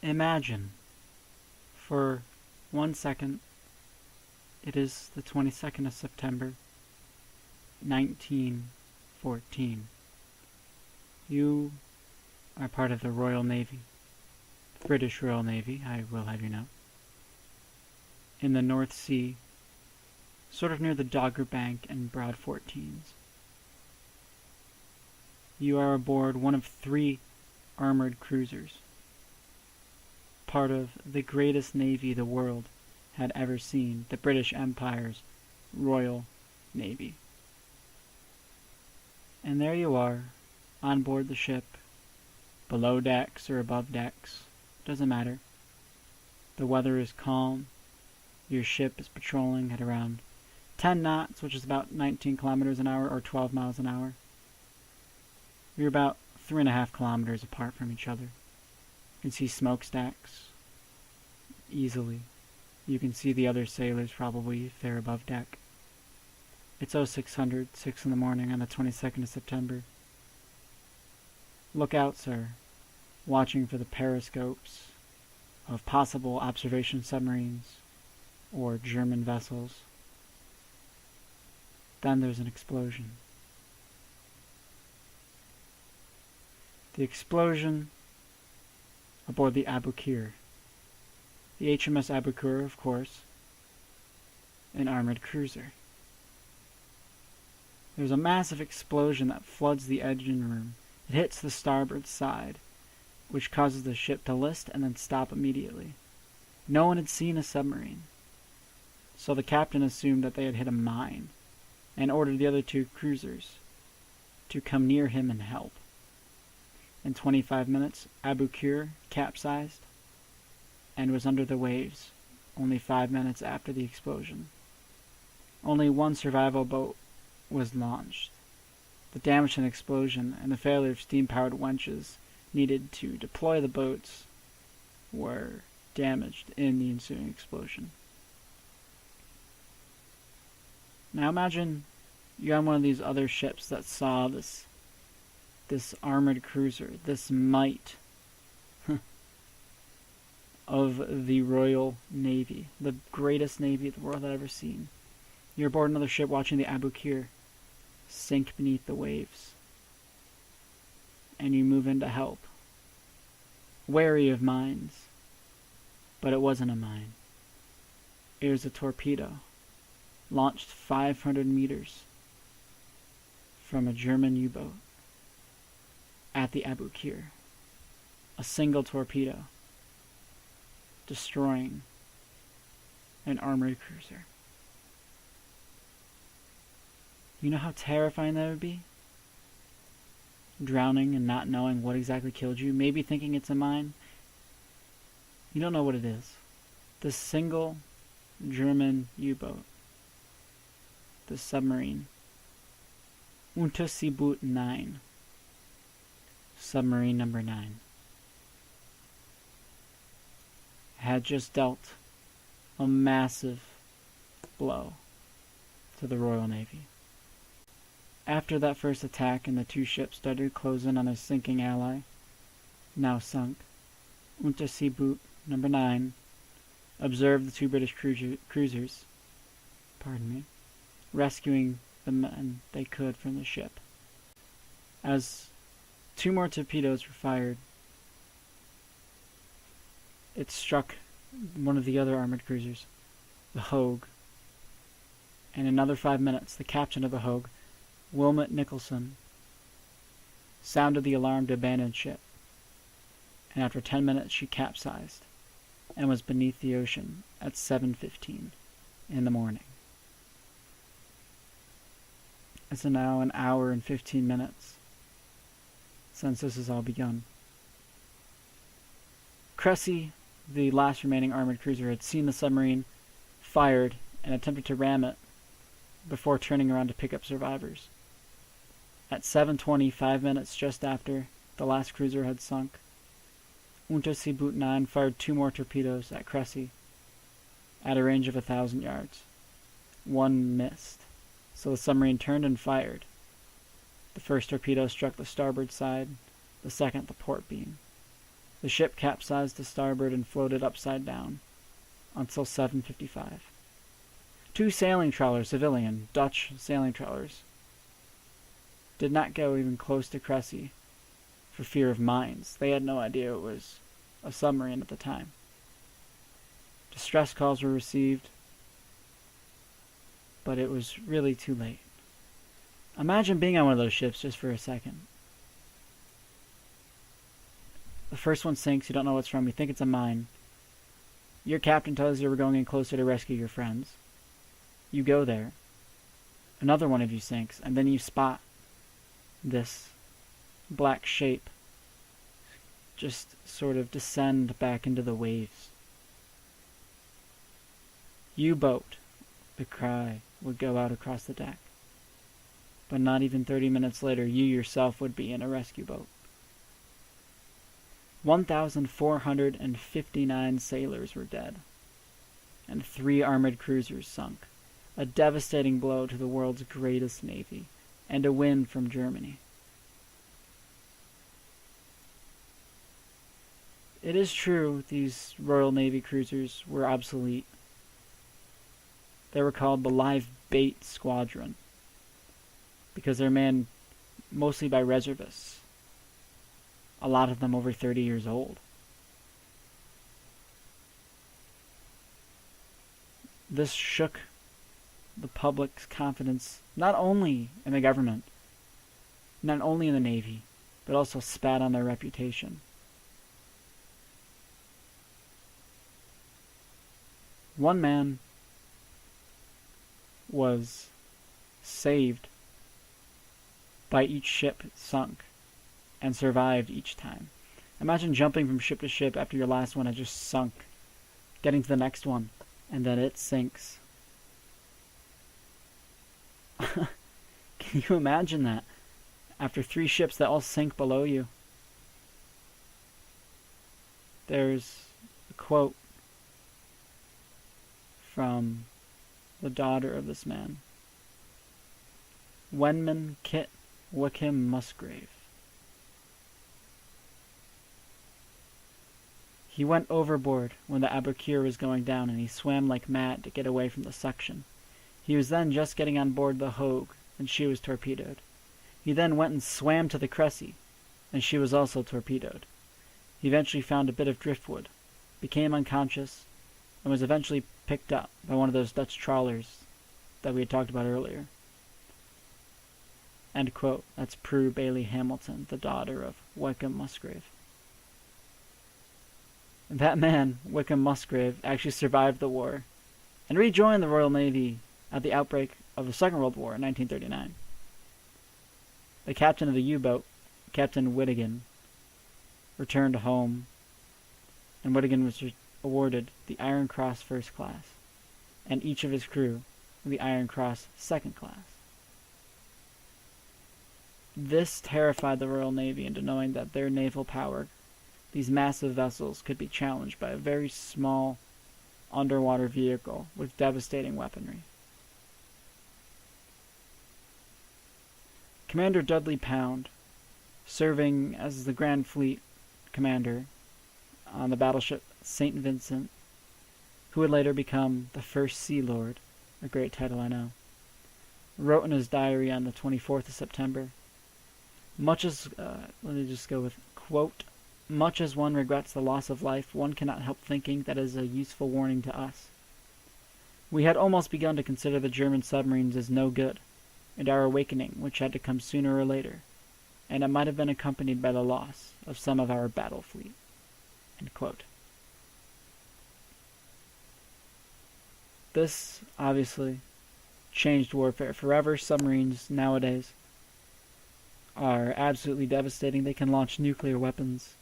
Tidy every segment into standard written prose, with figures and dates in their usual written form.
Imagine, for 1 second, it is the 22nd of September, 1914. You are part of the Royal Navy, the British Royal Navy, I will have you know, in the North Sea, sort of near the Dogger Bank and Broad 14s. You are aboard one of 3 armored cruisers, part of the greatest navy the world had ever seen, the British Empire's Royal Navy. And there you are, on board the ship, below decks or above decks, doesn't matter. The weather is calm, your ship is patrolling at around 10 knots, which is about 19 kilometers an hour or 12 miles an hour. You're about 3.5 kilometers apart from each other. You can see smokestacks easily. You can see the other sailors probably if they're above deck. It's 0600, 6 in the morning on the 22nd of September. Look out, sir, watching for the periscopes of possible observation submarines or German vessels. Then there's an explosion. The explosion aboard the Aboukir. The HMS Aboukir, of course, an armored cruiser. There's a massive explosion that floods the engine room. It hits the starboard side, which causes the ship to list and then stop immediately. No one had seen a submarine, so the captain assumed that they had hit a mine and ordered the other 2 cruisers to come near him and help. In 25 minutes, Aboukir capsized and was under the waves only 5 minutes after the explosion. Only one survival boat was launched. The damage from the explosion and the failure of steam-powered winches needed to deploy the boats were damaged in the ensuing explosion. Now imagine you're on one of these other ships that saw this armored cruiser, this might of the Royal Navy, the greatest navy the world had ever seen. You're aboard another ship watching the Aboukir sink beneath the waves, and you move in to help, wary of mines. But it wasn't a mine. It was a torpedo, launched 500 meters from a German U-boat at the Aboukir. A single torpedo destroying an armored cruiser. You know how terrifying that would be? Drowning and not knowing what exactly killed you, maybe thinking it's a mine. You don't know what it is. This single German U-boat, this submarine, Unterseeboot 9, submarine number 9, had just dealt a massive blow to the Royal Navy. After that first attack and the 2 ships started to close in on their sinking ally, now sunk, Unterseeboot number 9 observed the 2 British cruisers, rescuing the men they could from the ship. As 2 more torpedoes were fired, it struck one of the other armored cruisers, the Hogue. In another 5 minutes, the captain of the Hogue, Wilmot Nicholson, sounded the alarm to abandon ship, and after 10 minutes she capsized and was beneath the ocean at 7:15 in the morning. It's now an hour and 15 minutes since this has all begun. Cressy, the last remaining armored cruiser, had seen the submarine, fired, and attempted to ram it before turning around to pick up survivors. At 7:20, 5 minutes just after the last cruiser had sunk, Unterseeboot 9 fired 2 more torpedoes at Cressy at a range of 1,000 yards. One missed, so the submarine turned and fired. The first torpedo struck the starboard side, the second the port beam. The ship capsized to starboard and floated upside down until 7:55. 2 sailing trawlers, civilian, Dutch sailing trawlers, did not go even close to Cressy for fear of mines. They had no idea it was a submarine at the time. Distress calls were received, but it was really too late. Imagine being on one of those ships just for a second. The first one sinks, you don't know what's from, you think it's a mine. Your captain tells you we're going in closer to rescue your friends. You go there. Another one of you sinks, and then you spot this black shape just sort of descend back into the waves. U-boat, the cry would go out across the deck. But not even 30 minutes later, you yourself would be in a rescue boat. 1,459 sailors were dead, and 3 armored cruisers sunk. A devastating blow to the world's greatest navy, and a win from Germany. It is true these Royal Navy cruisers were obsolete. They were called the Live Bait Squadron, because they're manned mostly by reservists, a lot of them over 30 years old. This shook the public's confidence not only in the government, not only in the Navy, but also spat on their reputation. One man was saved by each ship sunk and survived each time. Imagine jumping from ship to ship after your last one had just sunk, getting to the next one, and then it sinks. Can you imagine that? After 3 ships that all sink below you. There's a quote from the daughter of this man. Wenman Kit Wickham Musgrave. He went overboard when the Aboukir was going down, and he swam like mad to get away from the suction. He was then just getting on board the Hogue, and she was torpedoed. He then went and swam to the Cressy, and she was also torpedoed. He eventually found a bit of driftwood, became unconscious, and was eventually picked up by one of those Dutch trawlers that we had talked about earlier. End quote. That's Prue Bailey Hamilton, the daughter of Wickham Musgrave. That man, Wickham Musgrave, actually survived the war and rejoined the Royal Navy at the outbreak of the Second World War in 1939. The captain of the U-boat, Captain Whittigan, returned home, and Whittigan was awarded the Iron Cross First Class, and each of his crew the Iron Cross Second Class. This terrified the Royal Navy into knowing that their naval power, these massive vessels, could be challenged by a very small underwater vehicle with devastating weaponry. Commander Dudley Pound, serving as the Grand Fleet commander on the battleship St. Vincent, who would later become the first Sea Lord, a great title I know, wrote in his diary on the 24th of September, let me just go with, quote, "Much as one regrets the loss of life, one cannot help thinking that it is a useful warning to us. We had almost begun to consider the German submarines as no good, and our awakening, which had to come sooner or later, and it might have been accompanied by the loss of some of our battle fleet." End quote. This, obviously, changed warfare forever. Submarines nowadays are absolutely devastating. They can launch nuclear weapons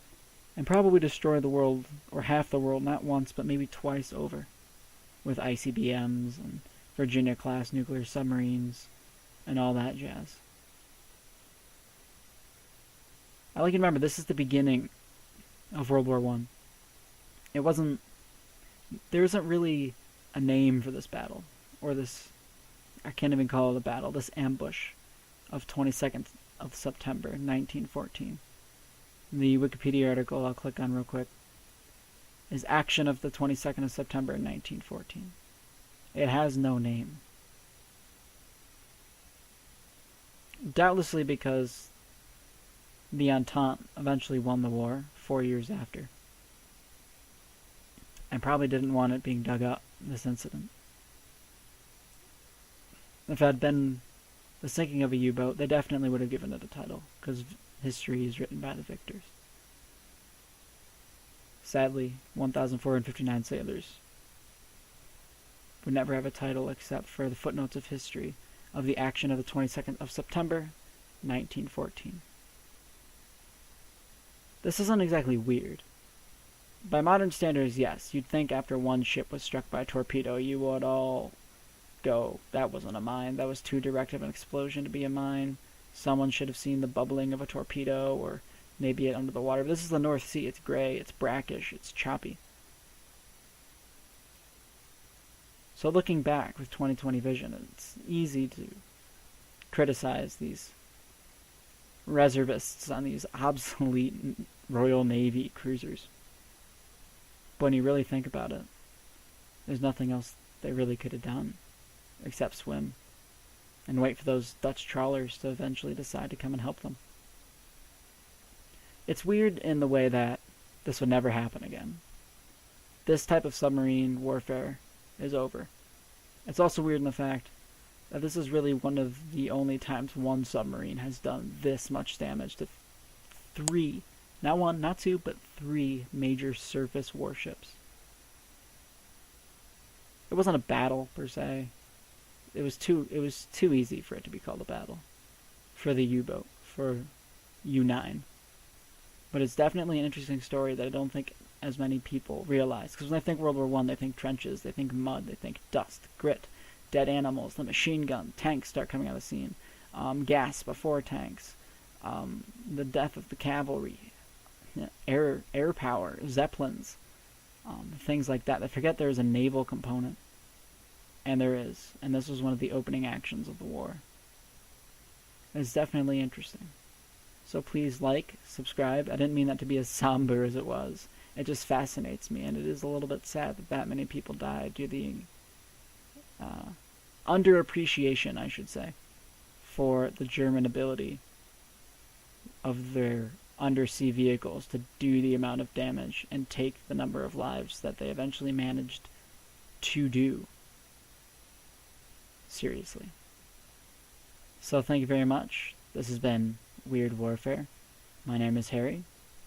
and probably destroy the world, or half the world, not once, but maybe twice over, with ICBMs and Virginia-class nuclear submarines and all that jazz. I like to remember, this is the beginning of World War I. There isn't really a name for this battle, or this, I can't even call it a battle, this ambush of 22nd of September 1914. The Wikipedia article I'll click on real quick is action of the 22nd of September 1914. It has no name. Doubtlessly because the Entente eventually won the war 4 years after, and probably didn't want it being dug up, this incident. If it had been the sinking of a U-boat, they definitely would have given it a title, because history is written by the victors. Sadly, 1,459 sailors would never have a title except for the footnotes of history of the action of the 22nd of September, 1914. This isn't exactly weird. By modern standards, yes, you'd think after one ship was struck by a torpedo, you would all go, that wasn't a mine, that was too direct of an explosion to be a mine. Someone should have seen the bubbling of a torpedo, or maybe it under the water. But this is the North Sea, it's gray, it's brackish, it's choppy. So looking back with 2020 vision, it's easy to criticize these reservists on these obsolete Royal Navy cruisers. But when you really think about it, there's nothing else they really could have done except swim and wait for those Dutch trawlers to eventually decide to come and help them. It's weird in the way that this would never happen again. This type of submarine warfare is over. It's also weird in the fact that this is really one of the only times one submarine has done this much damage to three, not one, not two, but three major surface warships. It wasn't a battle per se. It was too easy for it to be called a battle for the U-boat, for U-9. But it's definitely an interesting story that I don't think as many people realize. Because when they think World War I, they think trenches, they think mud, they think dust, grit, dead animals, the machine gun, tanks start coming on the scene, gas before tanks, the death of the cavalry, air power, zeppelins, things like that. They forget there is a naval component. And there is. And this was one of the opening actions of the war. It's definitely interesting. So please like, subscribe. I didn't mean that to be as somber as it was. It just fascinates me, and it is a little bit sad that many people died due to the underappreciation, I should say, for the German ability of their undersea vehicles to do the amount of damage and take the number of lives that they eventually managed to do. Seriously. So thank you very much. This has been Weird Warfare. My name is Harry.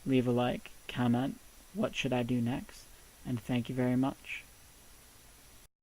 Leave a like, comment, what should I do next, and thank you very much.